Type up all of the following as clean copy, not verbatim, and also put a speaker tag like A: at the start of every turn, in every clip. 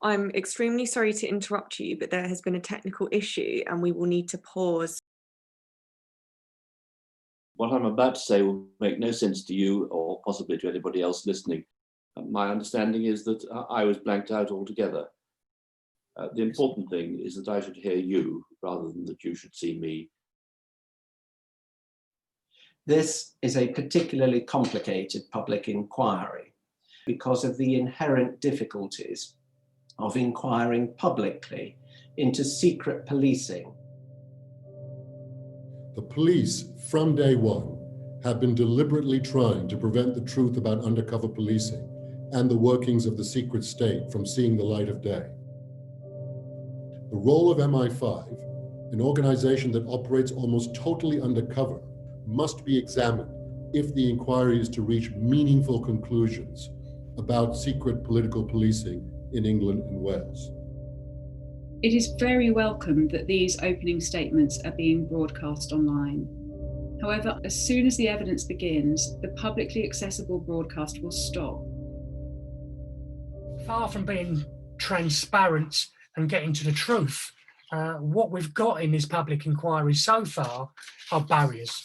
A: I'm extremely sorry to interrupt you, but there has been a technical issue and we will need to pause.
B: What I'm about to say will make no sense to you or possibly to anybody else listening. My understanding is that I was blanked out altogether. The important thing is that I should hear you rather than that you should see me.
C: This is a particularly complicated public inquiry because of the inherent difficulties of inquiring publicly into secret policing.
D: The police, from day one, have been deliberately trying to prevent the truth about undercover policing and the workings of the secret state from seeing the light of day. The role of MI5, an organization that operates almost totally undercover, must be examined if the inquiry is to reach meaningful conclusions about secret political policing in England and Wales.
E: It is very welcome that these opening statements are being broadcast online. However, as soon as the evidence begins, the publicly accessible broadcast will stop.
F: Far from being transparent and getting to the truth, what we've got in this public inquiry so far are barriers.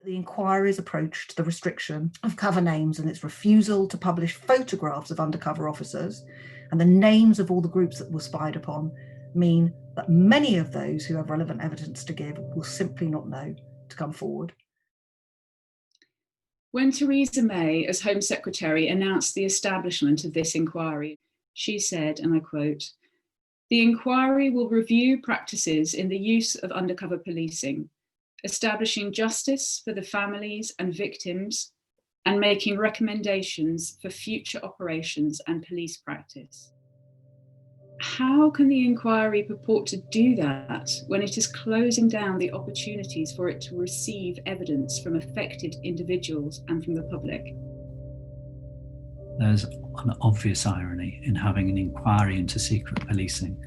G: The inquiry's approach to the restriction of cover names and its refusal to publish photographs of undercover officers and the names of all the groups that were spied upon mean that many of those who have relevant evidence to give will simply not know to come forward.
E: When Theresa May, as Home Secretary, announced the establishment of this inquiry, she said, and I quote, "The inquiry will review practices in the use of undercover policing, establishing justice for the families and victims, and making recommendations for future operations and police practice." How can the inquiry purport to do that when it is closing down the opportunities for it to receive evidence from affected individuals and from the public?
H: There's an obvious irony in having an inquiry into secret policing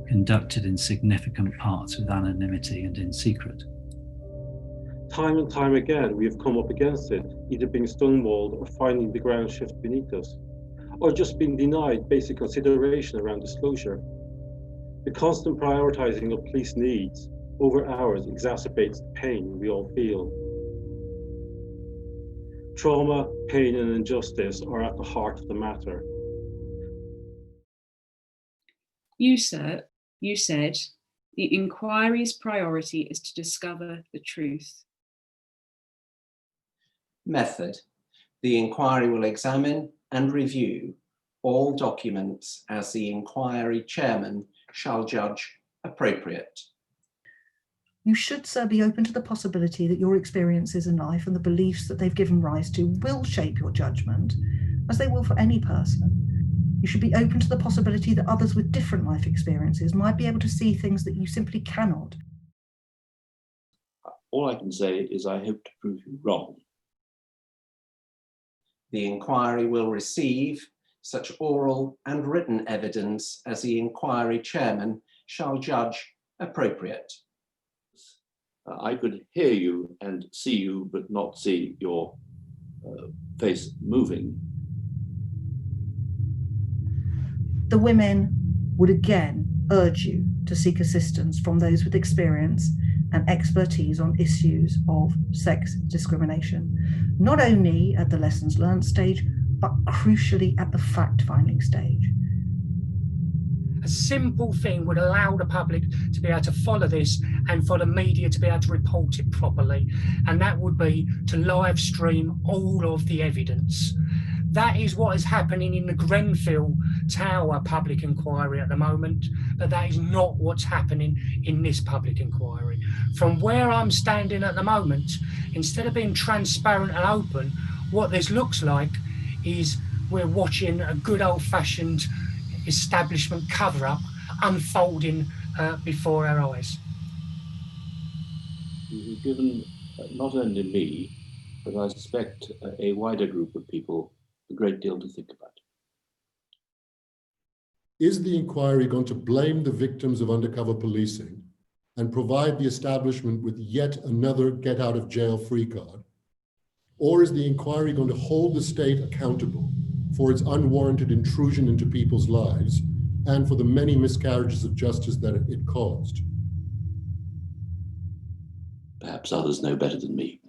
H: conducted in significant parts with anonymity and in secret.
I: Time and time again, we have come up against it, either being stonewalled or finding the ground shift beneath us, or just being denied basic consideration around disclosure. The constant prioritizing of police needs over ours exacerbates the pain we all feel. Trauma, pain, and injustice are at the heart of the matter.
E: You said the inquiry's priority is to discover the truth.
C: Method. The inquiry will examine and review all documents as the inquiry chairman shall judge appropriate.
G: You should, sir, be open to the possibility that your experiences in life and the beliefs that they've given rise to will shape your judgment, as they will for any person. You should be open to the possibility that others with different life experiences might be able to see things that you simply cannot.
B: All I can say is I hope to prove you wrong.
C: The inquiry will receive such oral and written evidence as the inquiry chairman shall judge appropriate.
B: I could hear you and see you, but not see your face moving.
G: The women would again urge you to seek assistance from those with experience and expertise on issues of sex discrimination, not only at the lessons learned stage, but crucially at the fact-finding stage.
F: A simple thing would allow the public to be able to follow this and for the media to be able to report it properly, and that would be to live stream all of the evidence. That is what is happening in the Grenfell Tower public inquiry at the moment, but that is not what's happening in this public inquiry. From where I'm standing at the moment, instead of being transparent and open, what this looks like is we're watching a good old-fashioned establishment cover-up unfolding before our eyes.
B: You've given not only me, but I suspect a wider group of people a great deal to think about.
D: Is the inquiry going to blame the victims of undercover policing and provide the establishment with yet another get-out-of-jail-free card? Or is the inquiry going to hold the state accountable for its unwarranted intrusion into people's lives, and for the many miscarriages of justice that it caused.
B: Perhaps others know better than me.